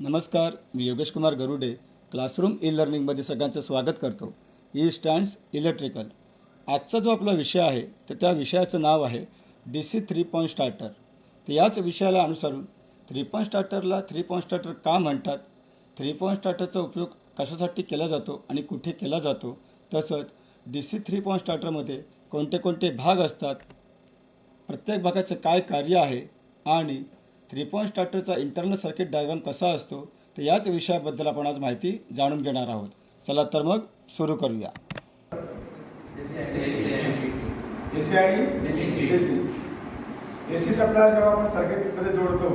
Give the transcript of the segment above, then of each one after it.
नमस्कार, मी Yogesh Kumar Garude classroom E लर्निंगमध्ये सगळ्यांचं स्वागत करतो. E stands electrical. आजचा जो आपला विषय आहे तर त्या विषयाचं नाव आहे DC 3 पॉईंट स्टार्टर. तर याच विषयाला अनुसरून 3 पॉईंट स्टार्टरला 3 पॉईंट स्टार्टर का म्हणतात, 3 पॉईंट स्टार्टरचा उपयोग कशासाठी केला जातो आणि कुठे केला जातो, तसंच DC 3 पॉईंट स्टार्टरमध्ये कोणते कोणते भाग असतात, प्रत्येक भागाचं काय कार्य आहे आणि 3 पॉईंट स्टार्टरचा इंटरनल सर्किट डायग्राम कसा असतो, तर याच विषयाबद्दल आपण आज माहिती जाणून घेणार आहोत. चला तर मग सुरू करूया. एसी आणि डीसी. एसी सप्लाय जेव्हा आपण सर्किटमध्ये जोडतो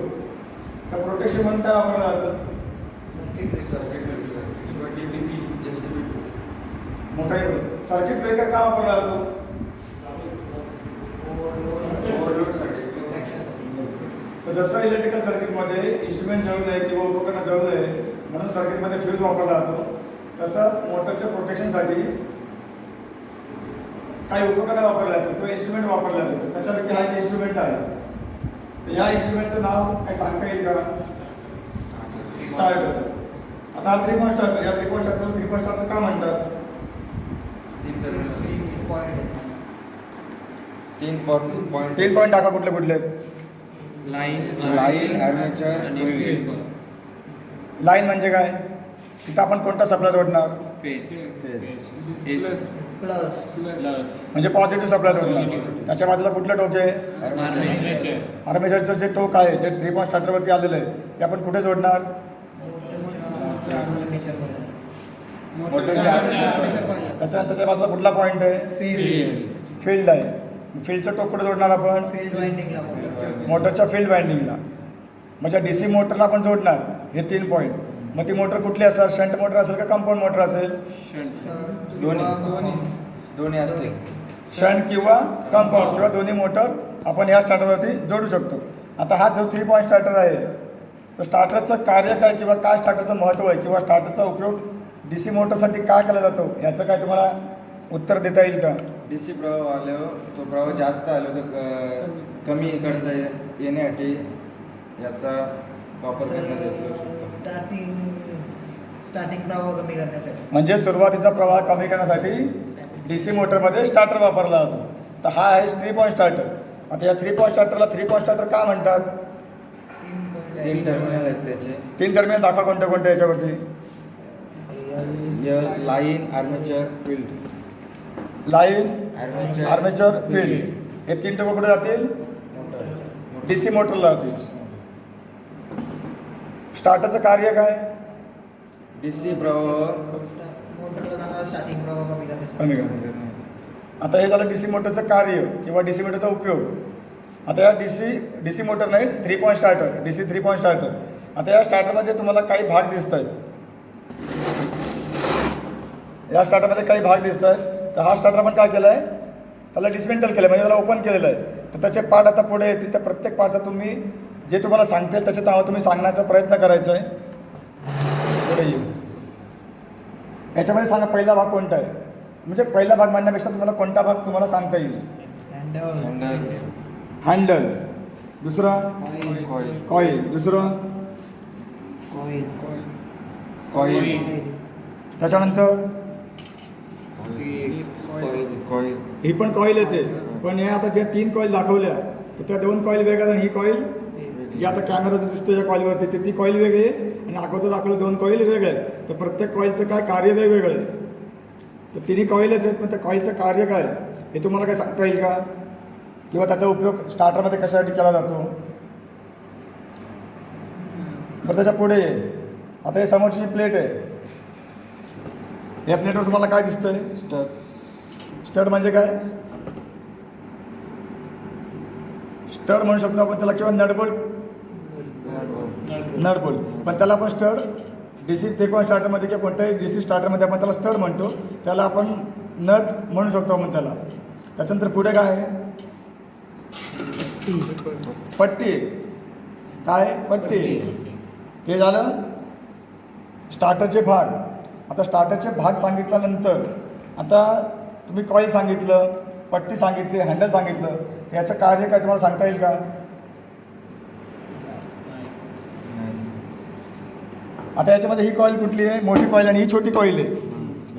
तर प्रोटेक्शन म्हणून काय वापरलं जातं? मोठा सर्किट ब्रेकर का वापरला जातो? तर जसं इलेक्ट्रिकल सर्किटमध्ये इन्स्ट्रुमेंट जळू नये किंवा उपकरण जळू नये म्हणून सर्किटमध्ये फ्यूज वापरला जातो, तसं मोटरच्या प्रोटेक्शनसाठी काही उपकरणं वापरले जातात किंवा इन्स्ट्रुमेंट वापरले जातात. त्याच्यापैकी हा एक इन्स्ट्रुमेंट आहे. तर या इन्स्ट्रुमेंटचं नाव काय सांगता येईल का? स्टार्टर. आता हा 3 पॉईंट स्टार्टर, या 3 पॉईंट स्टार्टरला 3 पॉईंट स्टार्टर का म्हणतात? तीन पॉईंट टाका. कुठले कुठले? लाईन आर्मेचर लाईन म्हणजे काय? तिथं आपण कोणता सप्लाय जोडणार? म्हणजे पॉझिटिव्ह सप्लाय जोडणार. त्याच्या बाजूला कुठलं टोक आहे? आर्मेचरचं जे टोक आहे, जे 3 पॉईंट स्टार्टरवरती आलेलं आहे, ते आपण कुठे जोडणार? त्याच्यानंतर त्याच्या बाजूला कुठला पॉईंट आहे? फील्ड आहे. फील्डचं टोक कुठे जोडणार आपण? मोटरच्या फील्ड वाइंडिंगला. म्हणजे डीसी मोटरला आपण जोडणार हे 3 पॉईंट. मग ती मोटर कुठली असेल? शंट मोटर असेल का कंपाऊंड मोटर असेल? दोन्ही असतील. शंट किंवा कंपाऊंड किंवा दोन्ही मोटर आपण या स्टार्टरवरती जोडू शकतो. आता हा जो 3 पॉईंट स्टार्टर आहे, तर स्टार्टरचं कार्य काय किंवा काय स्टार्टरचं महत्त्व आहे किंवा स्टार्टरचा उपयोग डीसी मोटरसाठी काय केला जातो, याचं काय तुम्हाला उत्तर देता येईल का? डीसी प्रवाह आल्यावर तो प्रवाह जास्त आलो तर कमी करता येण्यासाठी याचा वापर करण्यात येतो. स्टार्टिंग प्रवाह कमी करण्यासाठी, म्हणजे सुरुवातीचा प्रवाह कमी करण्यासाठी डीसी मोटरमध्ये स्टार्टर वापरला जातो. तर हा आहे 3 पॉईंट स्टार्टर. आता या 3 पॉईंट स्टार्टरला 3 पॉईंट स्टार्टर का म्हणतात? 3 टर्मिनल आहेत त्याचे. 3 टर्मिनल दाखवा कोणत्या कोणत्या याच्यावरती? Line armature field. Line armature armature field. हे 3 टोकं कुठे जातील? डीसी मोटरला जातील. स्टार्टरचं कार्य काय? डीसी प्रवाह मोटरला जाणारा स्टार्टिंग प्रवाह कमी करण्यासाठी. कमी करणे. आता हे झालं डीसी मोटरचं कार्य किंवा डीसी मोटरचा उपयोग. आता या डीसी मोटर नाही, 3 point starter, DC 3 point starter. आता या स्टार्टरमध्ये तुम्हाला काही भाग दिसत आहेत. या स्टार्टरमध्ये काही भाग दिसत आहेत. तर हा स्टार्टर आपण काय केलं आहे? त्याला डिसमेंटल केलं, म्हणजे त्याला ओपन केलेलं आहे. तर त्याचे पार्ट आता पुढे येतील. त्या प्रत्येक पार्टचा तुम्ही जे तुम्हाला सांगतील त्याच्या नावं तुम्ही सांगण्याचा प्रयत्न करायचा आहे. पुढे येऊ. याच्यामध्ये सांगा पहिला भाग कोणता आहे? म्हणजे पहिला भाग म्हणण्यापेक्षा तुम्हाला कोणता भाग तुम्हाला सांगता येईल? हँडल. दुसरा कॉईल. दुसरं कॉईल. त्याच्यानंतर कॉईल. ही पण कॉईलच आहे. पण हे आता ज्या 3 कॉईल दाखवल्या तर त्या 2 कॉईल वेगळ्या आणि ही कॉईल जी आता कॅमेरा दिसतो या कॉईलवरती ती कॉईल वेगळी आहे आणि अगोदर दाखवलं 2 कॉईल वेगळे आहेत. तर प्रत्येक कॉईलचं काय कार्य वेगवेगळं आहे. तर 3 कॉईलच आहेत, पण त्या कॉईलचं कार्य काय हे तुम्हाला काय सांगता येईल का? किंवा त्याचा उपयोग स्टार्टरमध्ये कशासाठी केला जातो? बरं, त्याच्या पुढे आता हे समोरची जी प्लेट आहे, या प्लेटवर तुम्हाला काय दिसतंय? स्टड म्हणजे काय? स्टड म्हणू शकतो आपण त्याला किंवा नटबोल्ट. पण त्याला आपण स्टड डीसी 3 पॉईंट स्टार्टरमध्ये किंवा कोणत्याही डीसी स्टार्टरमध्ये आपण त्याला स्टड म्हणतो. त्याला आपण नट म्हणू शकतो आपण त्याला. त्याच्यानंतर पुढे काय आहे? पट्टी. काय? पट्टी. ते झालं स्टार्टरचे भाग. आता स्टार्टरचे भाग सांगितल्यानंतर आता तुम्ही कॉईल सांगितलं, पट्टी सांगितली, हँडल सांगितलं, तर याचं कार्य काय तुम्हाला सांगता येईल का? आता याच्यामध्ये ही कॉईल कुठली आहे? मोठी कॉईल आणि ही छोटी कॉईल आहे.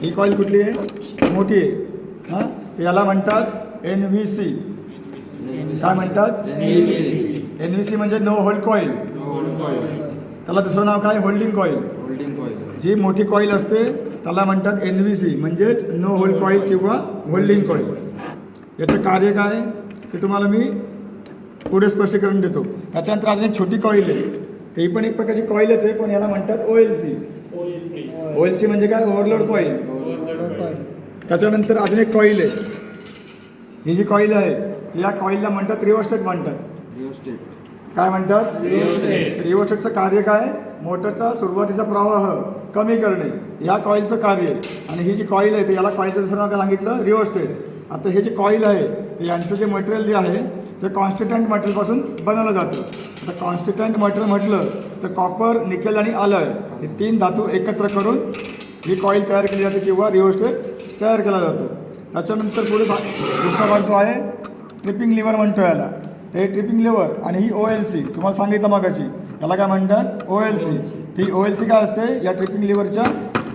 ही कॉईल कुठली आहे? मोठी आहे. हां, तर याला म्हणतात NVC. काय म्हणतात? NVC म्हणजे नो होल्ड कॉईल. त्याला दुसरं नाव काय? Holding coil. Holding coil. जी मोठी कॉईल असते त्याला म्हणतात NVC म्हणजेच नो होल्ड कॉईल किंवा होल्डिंग कॉईल. याचं कार्य काय ते तुम्हाला मी पुढे स्पष्टीकरण देतो. त्याच्यानंतर अजून एक छोटी कॉईल आहे, ही पण एक प्रकारची कॉईलच आहे, पण याला म्हणतात OLC. OLC म्हणजे काय? Overload coil. त्याच्यानंतर अजून एक कॉईल आहे. ही जी कॉईल आहे या कॉईलला म्हणतात रिओस्टेट म्हणतात. रिओस्टेट. काय म्हणतात? रिओस्टेटचं कार्य काय? मोटरचा सुरुवातीचा प्रवाह कमी करणे या कॉईलचं कार्य. आणि ही जी कॉईल आहे ते याला कॉईलचं दुसरं नाव काय सांगितलं? रिओस्टेट. आता हे जे कॉईल आहे ते यांचं जे मटेरियल जे आहे ते कॉन्स्टिट्यूएंट मटेरियलपासून बनवलं जातं. आता कॉन्स्टिट्यूएंट मटेरियल म्हटलं तर कॉपर, निकेल आणि अलॉय हे 3 धातू एकत्र करून ही कॉईल तयार केली जाते किंवा रिओस्टेट तयार केला जातो. त्याच्यानंतर पुढचा भाग जो आहे ट्रिपिंग लिव्हर म्हणतो याला. ते ट्रिपिंग लिव्हर आणि ही OLC तुम्हाला सांगितलं मगाशी, याला काय म्हणतात? OLC. ती OLC काय असते? या ट्रिपिंग लिव्हरच्या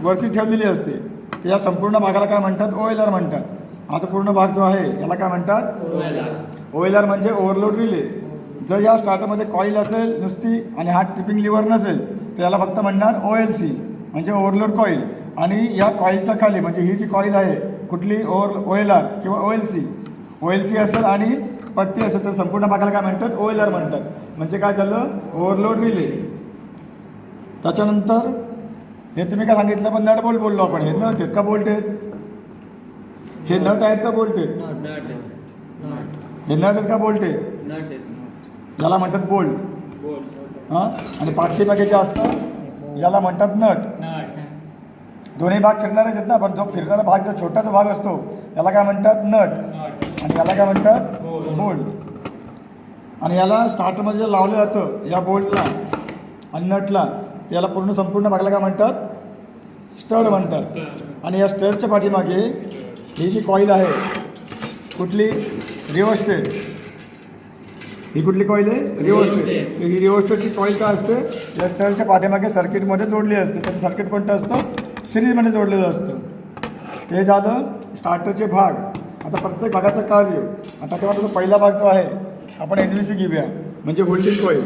वरती ठेवलेली असते. तर या संपूर्ण भागाला काय म्हणतात? OLR म्हणतात. आता पूर्ण भाग जो आहे याला काय म्हणतात? OLR म्हणजे ओव्हरलोड रिले. जर या स्टार्टरमध्ये कॉईल असेल नुसती आणि हा ट्रिपिंग लिव्हर नसेल तर याला फक्त म्हणणार OLC म्हणजे ओव्हरलोड कॉईल. आणि या कॉईलच्या खाली म्हणजे ही जी कॉईल आहे कुठली? OLR किंवा OLC असेल आणि पट्टी असेल तर संपूर्ण भागाला काय म्हणतात? OLR म्हणतात. म्हणजे काय झालं? Overload relay. त्याच्यानंतर हे तुम्ही काय सांगितलं? पण नट बोल्ट बोललो आपण. हे नट आहेत का बोल्ट आहेत? हे नट आहेत का बोल्ट आहेत? हे नट आहेत का बोल्ट आहेत? याला म्हणतात बोल्ट. हां, आणि पाठीमागे जे असतं याला म्हणतात नट. दोन्ही भाग फिरणारेच आहेत ना, पण जो फिरणारा भाग जो छोटा जो भाग असतो याला काय म्हणतात? नट. आणि याला काय म्हणतात? बोल्ट. आणि याला स्टार्टरमध्ये जे लावलं जातं या बोल्टला आणि नटला याला संपूर्ण भागाला काय म्हणतात? स्टड म्हणतात. आणि या स्टडच्या पाठीमागे ही जी कॉईल आहे कुठली? रिओस्टेट. ही कुठली कॉईल आहे? रिओस्टेट. ही रिओस्टेटची कॉईल काय असते? या स्टडच्या पाठीमागे सर्किटमध्ये जोडली असते. त्याचं सर्किट कोणतं असतं? सिरीजमध्ये जोडलेलं असतं. ते झालं स्टार्टरचे भाग. आता प्रत्येक भागाचं कार्य. आता त्याच्यामध्ये जो पहिला भाग जो आहे आपण NVC घेऊया म्हणजे होल्डिंग कॉईल.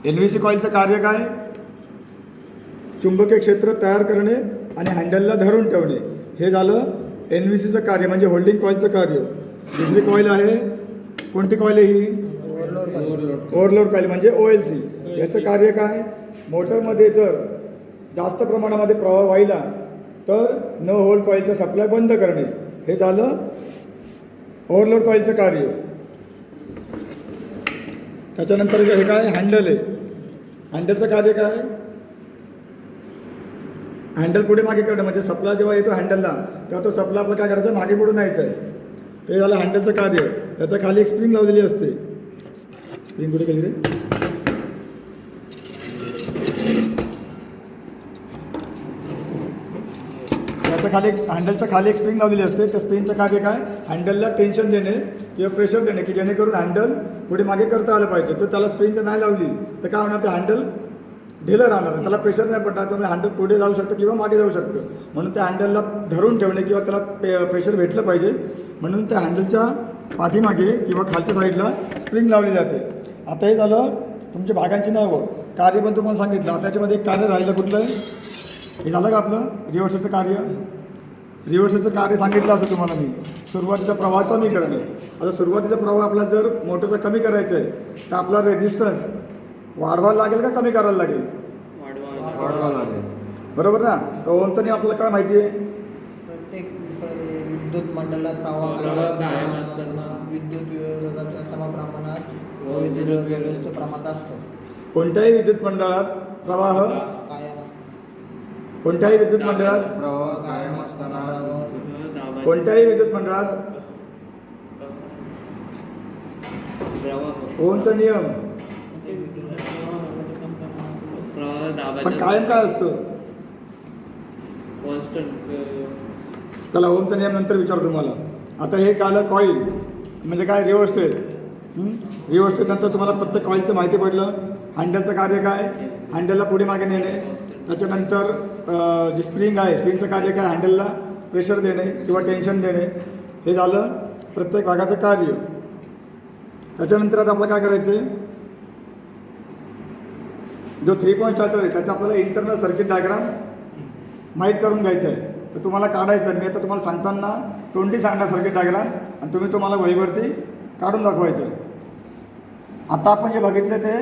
NVC कॉईलचं कार्य काय? चुंबकीय क्षेत्र तयार करणे आणि हँडलला धरून ठेवणे हे झालं NVCचं कार्य म्हणजे होल्डिंग कॉईलचं कार्य. दुसरी कॉईल आहे कोणती कॉईल आहे ही? ओव्हरलोड कॉईल म्हणजे OLC. याचं कार्य काय? मोटरमध्ये जर जास्त प्रमाणामध्ये प्रवाह व्हायला तर न होल्ड कॉईलचा सप्लाय बंद करणे हे झालं ओव्हरलोड कॉईलचं कार्य. त्याच्यानंतर हे काय? हँडल आहे. हँडलचं कार्य काय? हँडल पुढे मागे करणं म्हणजे सप्लाय जेव्हा येतो हँडलला तेव्हा तो सप्लाय आपला काय करायचं? मागे पुढे न्यायचं आहे. ते झालं हँडलचं कार्य. त्याच्या खाली एक स्प्रिंग लावलेली असते. स्प्रिंग कुठे केली रे? त्याच्या खाली हँडलच्या खाली एक स्प्रिंग लावलेली असते. त्या स्प्रिंगचं कार्य काय? हँडलला टेन्शन देणे किंवा प्रेशर देणे की जेणेकरून हँडल पुढे मागे करता आलं पाहिजे. तर त्याला स्प्रिंग जर नाही लावली तर काय होणार? ते हँडल ढिलं राहणार. त्याला प्रेशर नाही पडणार. त्यामुळे हँडल पुढे जाऊ शकतं किंवा मागे जाऊ शकतं. म्हणून त्या हँडलला धरून ठेवणे किंवा त्याला प्रेशर भेटलं पाहिजे म्हणून त्या हँडलच्या पाठीमागे किंवा खालच्या साईडला स्प्रिंग लावली जाते. आता हे झालं तुमच्या भागांची नावं. कार्य पण तुम्हाला सांगितलं. आता त्याच्यामध्ये एक कार्य राहिलं कुठलं आहे? हे झालं का आपलं रिव्हर्सरचं कार्य? रिव्हर्सरचं कार्य सांगितलं असं तुम्हाला मी. सुरुवातीचा प्रवाह कमी करणे. आता सुरुवातीचा प्रवाह आपला जर मोटरचा कमी करायचा आहे तर आपला रेझिस्टन्स वाढवायला लागेल का कमी करायला लागेल? वाढवावं लागेल. बरोबर ना? तर ओमचा नियम आपल्याला काय माहिती आहे? प्रत्येक विद्युत मंडलात प्रवाह विद्युत विरोधाच्या समप्रमाणात व विद्युत व्यवस्था प्रमाणात असतो. कोणत्याही विद्युत मंडळात प्रवाह कोणत्याही विद्युत मंडळात प्रवाह कायम असताना कोणत्याही विद्युत मंडळात ओमचा नियम पण कायम काय असतं? चला ओमचा नियम नंतर विचारतो तुम्हाला. आता हे कालं कॉईल म्हणजे काय? रिओस्टेट. रिओस्टेट नंतर तुम्हाला प्रत्येक कॉईलचं माहिती पडलं. हँडलचं कार्य काय? हँडलला पुढे मागे नेणे. त्याच्यानंतर जी स्प्रिंग आहे, स्प्रिंगचं कार्य काय, हँडलला प्रेशर देणे किंवा टेन्शन देणे. हे झालं प्रत्येक भागाचं कार्य. त्याच्यानंतर आता आपल्याला काय करायचं आहे, जो 3 पॉईंट स्टार्टर आहे त्याचा आपल्याला इंटरनल सर्किट डायग्राम माहीत करून घ्यायचं आहे. तर तुम्हाला काढायचं आहे. मी आता तुम्हाला सांगताना तोंडी सांगणार सर्किट डायग्राम आणि तुम्ही तुम्हाला वहीवरती काढून दाखवायचं आहे. आता आपण जे बघितले ते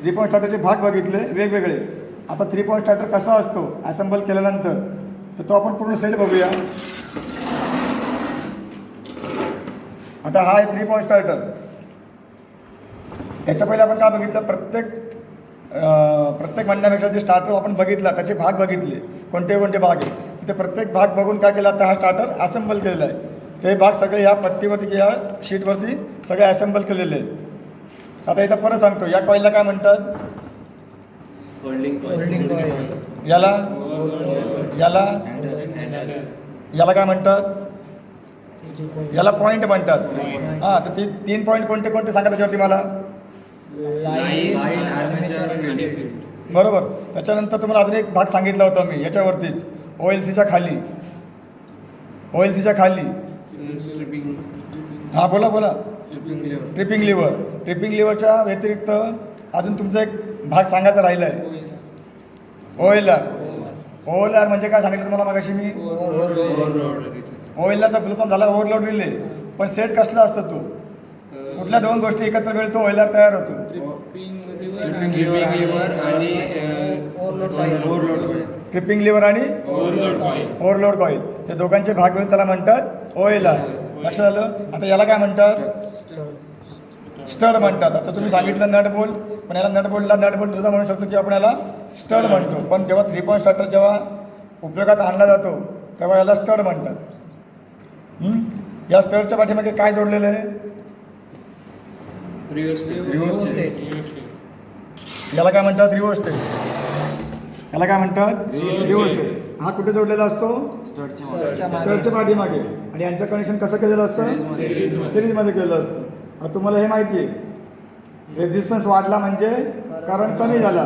3 पॉईंट स्टार्टरचे भाग बघितले वेगवेगळे. आता 3 पॉईंट स्टार्टर कसा असतो ॲसेंबल केल्यानंतर, तर तो आपण पूर्ण सेट बघूया. आता हा आहे 3 पॉईंट स्टार्टर. याच्या पहिले आपण काय बघितलं, प्रत्येक म्हणण्यापेक्षा जे स्टार्टर आपण बघितला त्याचे भाग बघितले, कोणते कोणते भाग आहे. तिथे प्रत्येक भाग बघून काय केलं, आता हा स्टार्टर ॲसेंबल केलेला आहे. ते भाग सगळे ह्या पट्टीवरती किंवा शीटवरती सगळे ॲसेंबल केलेले आहेत. आता इथं परत सांगतो, या कॉईलला काय म्हणतात, होल्डिंग कॉईल. याला याला काय म्हणतात, याला पॉईंट म्हणतात. हां, तर 3 पॉईंट कोणते कोणते सांगा त्याच्यावरती मला. लाईन, आर्मेचर, बरोबर. त्याच्यानंतर तुम्हाला अजून एक भाग सांगितला होता मी याच्यावरतीच, OLCच्या खाली. हां, बोला. ट्रिपिंग लिव्हरच्या व्यतिरिक्त अजून तुमचा एक भाग सांगायचा राहिला आहे, OLR म्हणजे काय सांगितलं तुम्हाला मगाशी मी. OLRचा फुल फॉर्म झाला ओव्हरलोड रिले. पण सेट कसला असतो तो, कुठल्या 2 गोष्टी एकत्र वेळ तो OLR तयार होतो. ट्रिपिंग लिव्हर आणि ओव्हरलोड कॉईल, ते दोघांचे भाग मिळून त्याला म्हणतात OLR. लक्षात आलं. आता याला काय म्हणतात, स्टड म्हणतात. आता तुम्ही सांगितलं नट बोल्ट, पण याला नट बोल्ट सुद्धा म्हणू शकतो की आपण याला स्टड म्हणतो. पण जेव्हा 3 पॉईंट स्टार्टर जेव्हा उपयोगात आणला जातो तेव्हा याला स्टड म्हणतात. या स्टडच्या पाठीमागे काय जोडलेलं आहे, याला काय म्हणतात, रिओस्टेट. हा कुठे जोडलेला असतो, स्टडच्या पाठीमागे. आणि यांचं कनेक्शन कसं केलेलं असतं, सिरीजमध्ये केलेलं असतं. आता तुम्हाला हे माहिती आहे, रेझिस्टन्स वाढला म्हणजे करंट कमी झाला,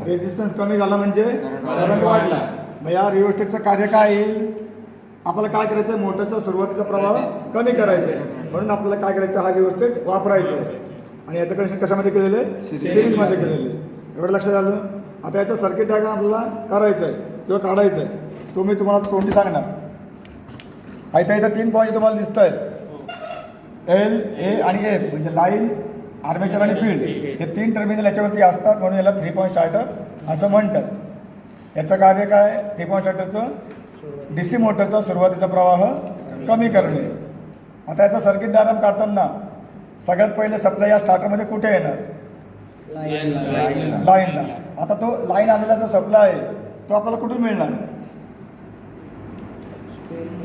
रेझिस्टन्स कमी झाला म्हणजे करंट वाढला. मग या रिओस्टेटचं कार्य काय येईल, आपल्याला काय करायचं आहे, मोटरचा सुरुवातीचा प्रवाह कमी करायचा आहे. म्हणून आपल्याला काय करायचं, हा रिओस्टेट वापरायचा आहे. आणि याचं कनेक्शन कशामध्ये केलेलं आहे, सिरीजमध्ये केलेलं आहे. एवढं लक्षात आलं. आता याचं सर्किट डायग्राम आपल्याला करायचं आहे किंवा काढायचं आहे. तो मी तुम्हाला तोंडी सांगणार. इथं 3 पॉईंट तुम्हाला दिसत आहेत, L, A आणि F म्हणजे लाईन, आर्मेचर आणि फील्ड. हे 3 टर्मिनल याच्यावरती असतात, म्हणून याला 3 पॉईंट स्टार्टर असं म्हणतात. याचं कार्य काय, 3 पॉईंट स्टार्टरचं DC मोटरचा सुरुवातीचा प्रवाह कमी करणे. आता याचा सर्किट डायग्राम काढताना सगळ्यात पहिले सप्लाय या स्टार्टरमध्ये कुठे येणार, लाईनला. आता तो लाईन आलेला जो सप्लाय आहे तो आपल्याला कुठून मिळणार,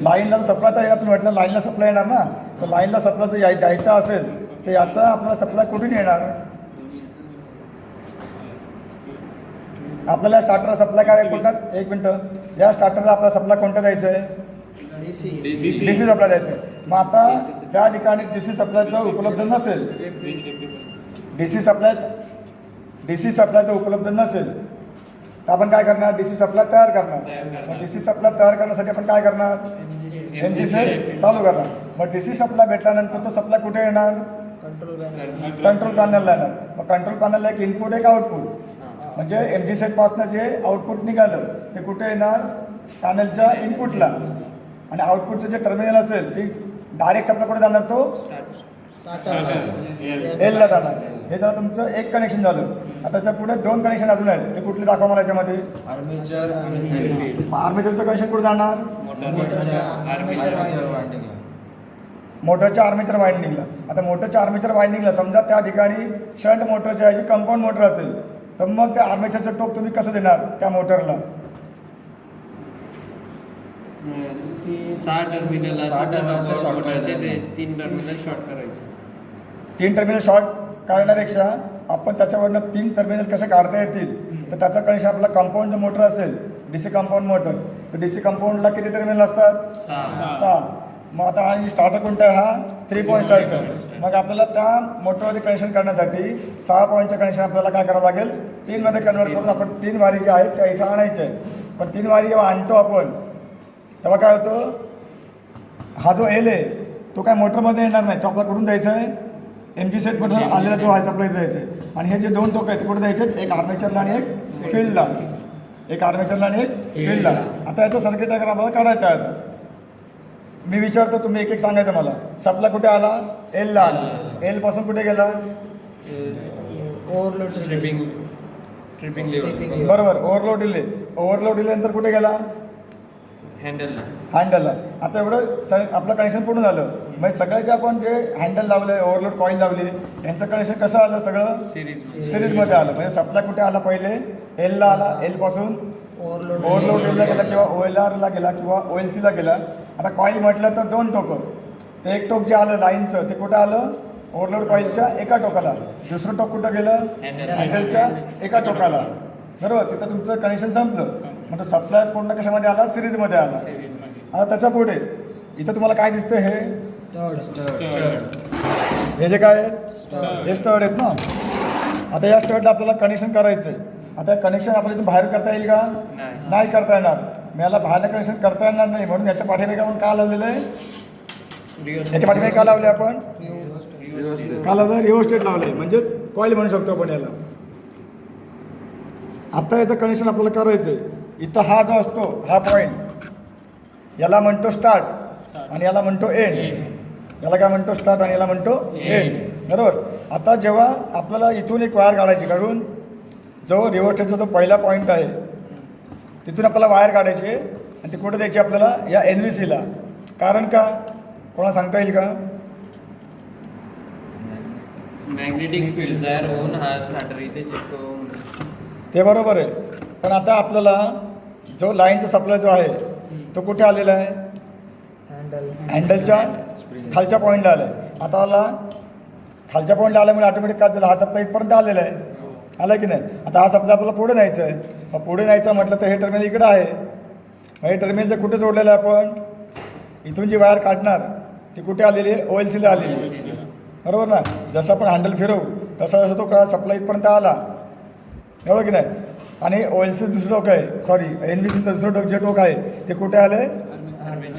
लाईनला जो सप्लाय तर यातून म्हटलं लाईनला सप्लाय येणार ना. तर लाईनला सप्लाय जर द्यायचा असेल तर याचा आपल्याला सप्लाय कुठून येणार, आपल्याला स्टार्टरला सप्लाय काय कुठं, एक मिनटं, या स्टार्टरला आपल्याला सप्लाय कोणतं द्यायचं आहे, DC सप्लाय द्यायचं आहे. मग आता ज्या ठिकाणी DC सप्लायचं उपलब्ध नसेल, DC सप्लायचं उपलब्ध नसेल तर आपण काय करणार, DC सप्लाय तयार करणार. मग DC सप्लाय तयार करण्यासाठी आपण काय करणार, MG सेट चालू करणार. मग DC सप्लाय भेटल्यानंतर तो सप्लाय कुठे येणार, कंट्रोल पॅनलला येणार. मग कंट्रोल पॅनलला एक इनपुट एक आउटपुट, म्हणजे MG सेटपासून जे आउटपुट निघालं ते कुठे येणार, पॅनलच्या इनपुटला. आणि आउटपुटचं जे टर्मिनल असेल ते डायरेक्ट सप्लाय कुठे जाणार, तो Lला जाणार. हे झालं तुमचं एक कनेक्शन झालं. आता त्याच्या पुढे 2 कनेक्शन अजून आहेत, ते कुठले दाखवा मला याच्यामध्ये, आर्मेचरचं कनेक्शन कुठे जाणार, मोटरच्या आर्मेचर वाइंडिंगला. आता मोटरच्या आर्मेचर वाइंडिंगला समजा त्या ठिकाणी शंट मोटरच्या ऐवजी कंपाऊंड मोटर असेल तर मग त्या आर्मेचरचं टोक तुम्ही कसं देणार त्या मोटरला, 6 टर्मिनल 3 टर्मिनल शॉर्ट काढण्यापेक्षा आपण त्याच्यावरनं 3 टर्मिनल कसे काढता येतील, तर त्याचं कनेक्शन आपला कंपाऊंड जर मोटर असेल, DC कंपाऊंड मोटर, तर DC कंपाऊंडला किती टर्मिनल असतात, 6. मग आता हा स्टार्टर कोणता आहे, हा 3 पॉईंट स्टार्टर. मग आपल्याला त्या मोटरमध्ये कनेक्शन करण्यासाठी 6 पॉईंटचं कनेक्शन आपल्याला काय करावं लागेल, 3 मध्ये कन्वर्ट करून आपण 3 वारी ज्या आहेत त्या इथं आणायच्या आहेत. पण 3 वारी जेव्हा आणतो आपण तेव्हा काय होतं, हा जो एल आहे तो काय मोटरमध्ये येणार नाही, तो आपल्याला कुठून द्यायचा आहे, MG सेटमधून आलेला जो आहे सप्लाय द्यायचा आहे. आणि हे जे 2 टोकं आहेत ते कुठे द्यायचे आहेत, एक आर्मेचरला आणि एक फील्डला, एक आर्मेचरला आणि एक फील्डला. आता याचं सर्किट डायग्राम आपल्याला काढायचं आहे. आता मी विचारतो, तुम्ही एक एक सांगायचं मला. सप्लाय कुठे आला, एलला आला, एल पासून कुठे गेला, ओव्हरलोड ट्रिपिंग लेवल बरोबर, ओव्हरलोड दिले, ओव्हरलोड दिल्यानंतर कुठे गेला, हँडलला. आता एवढं आपलं कनेक्शन पूर्ण झालं. म्हणजे सगळ्याचे आपण जे हँडल लावले, ओव्हरलोड कॉईल लावली, यांचं कनेक्शन कसं आलं, सगळं सिरीजमध्ये आलं. म्हणजे सप्लाय कुठे आला, पहिले एलला आला, एलपासून ओव्हरलोड एलला गेला किंवा OLRला गेला किंवा OLCला गेला. आता कॉईल म्हटलं तर 2 टोकं, ते एक टोक जे आलं लाईनचं ते कुठं आलं, ओव्हरलोड कॉईलच्या एका टोकाला. दुसरं टोक कुठं गेलं, हँडलच्या एका टोकाला. बरोबर, तिथं तुमचं कनेक्शन संपलं. म्हणजे सप्लाय पूर्ण कशामध्ये आला, सिरीजमध्ये आला. आता त्याच्या पुढे इथं तुम्हाला काय दिसतं, हे जे काय हे स्टड आहेत ना. आता या स्टडला आपल्याला कनेक्शन करायचं आहे. आता कनेक्शन आपल्याला इथून बाहेर करता येईल का, नाही करता येणार. मी याला बाहेर कनेक्शन करता येणार नाही, म्हणून याच्या पाठीमागे आपण का लावलेलं आहे, याच्या पाठीमागे का लावले आपण, का लावलं, रिओस्टेट लावलंय, म्हणजेच कॉईल म्हणू शकतो आपण याला. आता याचं कनेक्शन आपल्याला करायचं आहे. इथं हा जो असतो, हा पॉईंट, याला म्हणतो स्टार्ट आणि याला म्हणतो एंड. याला काय म्हणतो, स्टार्ट आणि याला म्हणतो एंड. बरोबर. आता जेव्हा आपल्याला इथून एक वायर काढायची, काढून जो रिव्हर्सचा जो पहिला पॉईंट आहे तिथून आपल्याला वायर काढायची आहे आणि ती कुठे द्यायची आपल्याला, या NVCला. कारण का, कोणाला सांगता येईल का, मॅग्नेटिक फील्ड तयार होऊन हा स्टार्टर इथे चिपकवून. ते बरोबर आहे. पण आता आपल्याला जो लाईनचा सप्लाय जो आहे तो कुठे आलेला आहे, हँडलच्या खालच्या पॉईंटला आला आहे. आता आला खालच्या पॉईंटला आल्यामुळे ऑटोमॅटिक काय झालं, हा सप्लाय इथपर्यंत आलेला आहे, आला की नाही. आता हा सप्लाय आपल्याला पुढे न्यायचं आहे. मग पुढे न्यायचं म्हटलं तर हे टर्मिनल इकडं आहे. मग हे टर्मिनल जर कुठे जोडलेलं आहे, आपण इथून जी वायर काढणार ती कुठे आलेली आहे, OLCला आलेली आहे. बरोबर ना. जसं आपण हँडल फिरवू तसा जसं तो का सप्लाय इथपर्यंत आला, बरोबर की नाही. आणि OLC दुसरं टोक आहे, सॉरी NVCचं दुसरं टोक जे टोक आहे ते कुठे आलं आहे,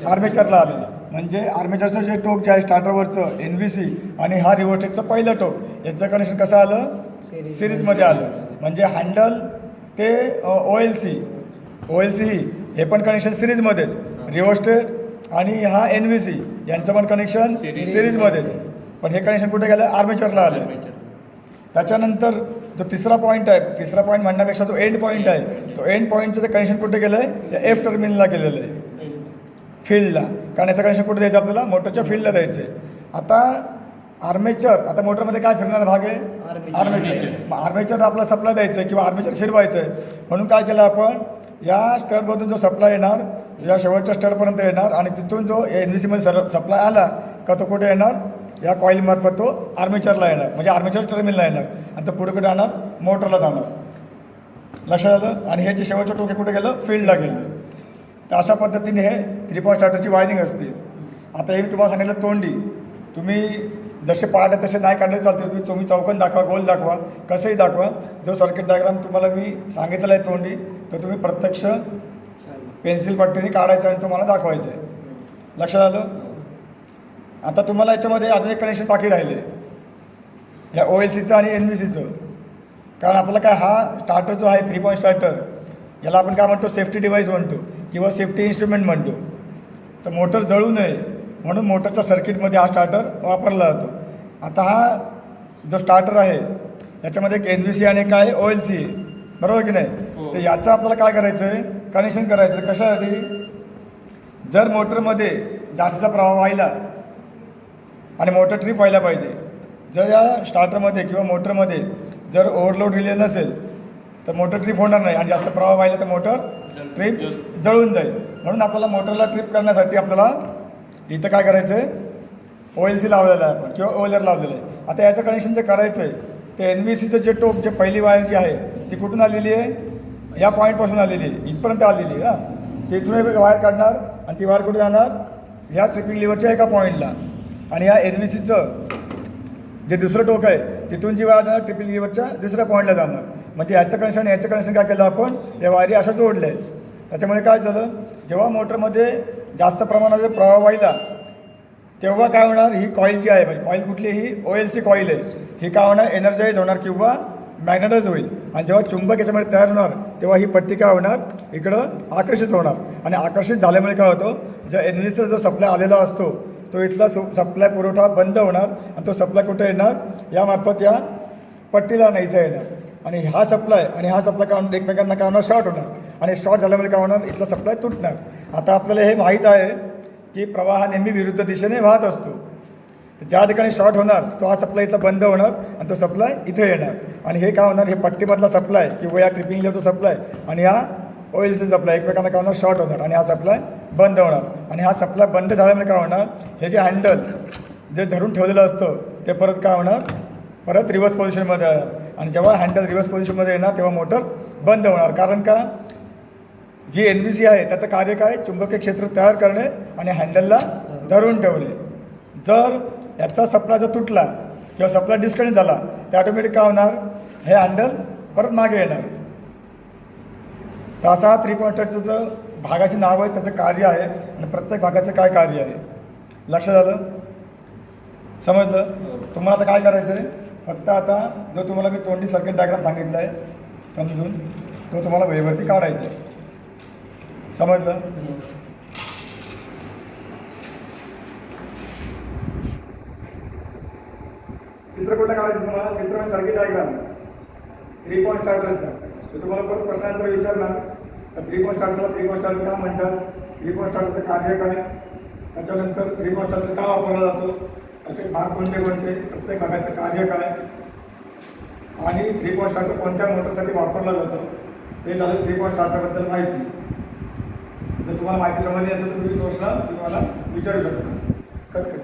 आर्मेचरला आलं. म्हणजे आर्मेचरचं जे टोक जे आहे स्टार्टरवरचं NVC आणि हा रिव्हर्सचं पहिलं टोक, याचं कनेक्शन कसं आलं, सिरीजमध्ये आलं. म्हणजे हँडल ते OLC हे पण कनेक्शन सिरीजमध्येच, रिव्हर्स्टेड आणि हा NVC यांचं पण कनेक्शन सिरीजमध्येच. पण हे कनेक्शन कुठे गेलं, आर्मेचरला आलं. त्याच्यानंतर जो तिसरा पॉईंट आहे, तिसरा पॉईंट म्हणण्यापेक्षा जो एंड पॉईंट आहे, तो एंड पॉईंटचं ते कनेक्शन कुठे गेलं आहे, या F टर्मिनलला गेलेलं आहे, फील्डला. कारण याचं कनेक्शन कुठे द्यायचं आपल्याला, मोटरच्या फील्डला द्यायचं आहे. आता आर्मेचर, आता मोटरमध्ये काय फिरणार भाग आहे, आर्मेचर. मग आर्मेचर आपला सप्लाय द्यायचं आहे किंवा आर्मेचर फिरवायचं आहे. म्हणून काय केलं आपण, या स्टडमधून जो सप्लाय येणार या शेवटच्या स्टडपर्यंत येणार आणि तिथून जो NVCमध्ये सप्लाय आला का तो कुठे येणार, या कॉईलमार्फत तो आर्मेचरला येणार, म्हणजे आर्मेचर टर्मिनलला येणार आणि तो पुढे कुठे जाणार, मोटरला जाणार. लक्षात आलं. आणि हे जे शेवटचं टोके कुठे गेलं, फील्डला गेलं. तर अशा पद्धतीने हे 3 पॉईंट स्टार्टरची वायरिंग असते. आता हे मी तुम्हाला सांगितलं तोंडी, तुम्ही जसे पार्ट आहे तसे नाही काढले चालते, तुम्ही चौकोन दाखवा, गोल दाखवा, कसंही दाखवा. जो सर्किट डायग्राम तुम्हाला मी सांगितलेला आहे तोंडी, तो तुम्ही प्रत्यक्ष पेन्सिल पट्टीने काढायचं आणि तुम्हाला दाखवायचं आहे. लक्षात आलं. आता तुम्हाला याच्यामध्ये अजून एक कनेक्शन बाकी राहिले, या OLCचं आणि NVCचं. कारण आपल्याला काय, हा स्टार्टर जो आहे 3 पॉईंट स्टार्टर, याला आपण काय म्हणतो, सेफ्टी डिव्हाइस म्हणतो किंवा सेफ्टी इन्स्ट्रुमेंट म्हणतो. तर मोटर जळू नये म्हणून मोटरच्या सर्किटमध्ये हा स्टार्टर वापरला जातो. आता हा जो स्टार्टर आहे याच्यामध्ये एक NVC आणि काय OLC आहे, बरोबर की नाही. तर याचं आपल्याला काय करायचं आहे, कनेक्शन करायचं. कशासाठी, जर मोटरमध्ये जास्तीचा प्रवाह व्हायला आणि मोटर ट्रिप व्हायला पाहिजे, जर या स्टार्टरमध्ये किंवा मोटरमध्ये जर ओव्हरलोड रिले नसेल तर मोटर ट्रिप होणार नाही आणि जास्त प्रवाह व्हायला तर मोटर ट्रिप जळून जाईल. म्हणून आपल्याला मोटरला ट्रिप करण्यासाठी आपल्याला इथं काय करायचं आहे, OLC लावलेलं आहे आपण किंवा OLR लावलेलं आहे. आता याचं कनेक्शन जे करायचं आहे ते NVCचं जे टोक, जे पहिली वायर जी आहे ती कुठून आलेली आहे, या पॉईंटपासून आलेली आहे, इथपर्यंत आलेली आहे ना. तिथून एक वायर काढणार आणि ती वायर कुठे जाणार, ह्या ट्रिपिंग लिव्हरच्या एका पॉईंटला. आणि या NVCचं जे दुसरं टोक आहे तिथून जी वायर जाणार ट्रिपल लिव्हरच्या दुसऱ्या पॉईंटला जाणार. म्हणजे ह्याचं कनेक्शन काय केलं आपण, या वायरी अशा जोडल्या आहेत. त्याच्यामुळे काय झालं, जेव्हा मोटरमध्ये जास्त प्रमाणामध्ये प्रवाह वाहिला तेव्हा काय होणार, ही कॉईल जी आहे म्हणजे कॉईल कुठली, ही OLC कॉईल आहे, ही काय होणार, एनर्जाईज होणार किंवा मॅग्नेटाईज होईल. आणि जेव्हा चुंबक याच्यामध्ये तयार होणार तेव्हा ही पट्टी काय होणार, इकडं आकर्षित होणार. आणि आकर्षित झाल्यामुळे काय होतं, ज्या एनर्जीचा जो सप्लाय आलेला असतो तो इथला सप्लाय पुरवठा बंद होणार आणि तो सप्लाय कुठे येणार, यामार्फत या पट्टीला नाही इथे येणार. आणि हा सप्लाय काय होणार, एकमेकांना काय होणार, शॉर्ट होणार. आणि शॉर्ट झाल्यामुळे काय होणार, इथला सप्लाय तुटणार. आता आपल्याला हे माहीत आहे की प्रवाह नेहमी विरुद्ध दिशेने वाहत असतो. तर ज्या ठिकाणी शॉर्ट होणार तो हा सप्लाय इथं बंद होणार आणि तो सप्लाय इथे येणार. आणि हे काय होणार, हे पट्टीमधला सप्लाय किंवा या ट्रिपिंग लेवलचा सप्लाय आणि हा OLC सप्लाय एकमेकांना काय होणार, शॉर्ट होणार आणि हा सप्लाय बंद होणार. आणि हा सप्लाय बंद झाल्यामुळे काय होणार, हे जे हँडल जे धरून ठेवलेलं असतं ते परत काय होणार, परत रिव्हर्स पोझिशनमध्ये येणार. आणि जेव्हा हँडल रिव्हर्स पोझिशनमध्ये येणार तेव्हा मोटर बंद होणार. कारण का, जी NBC आहे त्याचं कार्य काय, चुंबकीय क्षेत्र तयार करणे आणि हँडलला धरून ठेवणे. जर याचा सप्लाय जर तुटला किंवा सप्लाय डिस्कनेक्ट झाला तर ऑटोमॅटिक काय होणार, हे हँडल परत मागे येणार. तर असा 3 पॉईंट स्टार्टरचं जो भागाची नाव आहे त्याचं कार्य आहे आणि प्रत्येक भागाचं काय कार्य आहे, लक्षात आलं, समजलं. तुम्हाला आता काय करायचं आहे, फक्त आता जो तुम्हाला मी तोंडी सर्किट डायग्राम सांगितलं आहे समजून तो तुम्हाला वहीवरती काढायचा आहे, समजलं. चित्र कुठलं काढायचं तुम्हाला, चित्र म्हणजे सर्किट डायग्राम 3 पॉईंट स्टार्टरचा. तर तुम्हाला परत प्रश्नांतर विचारणार तर 3 पॉईंट स्टार्टरला 3 पॉईंट स्टार्टर का म्हणतात, 3 पॉईंट स्टार्टरचं कार्य काय, त्याच्यानंतर 3 पॉईंट स्टार्टर का वापरला जातो, त्याचे भाग कोणते कोणते, प्रत्येक भागाचं कार्य काय, आणि 3 पॉईंट स्टार्टर कोणत्या मोटरसाठी वापरला जातो, ते झालं 3 पॉईंट स्टार्टरबद्दल माहिती. जर तुम्हाला माहिती समजली असेल तर तुम्ही प्रश्न तुम्हाला विचारू शकता. कट कर.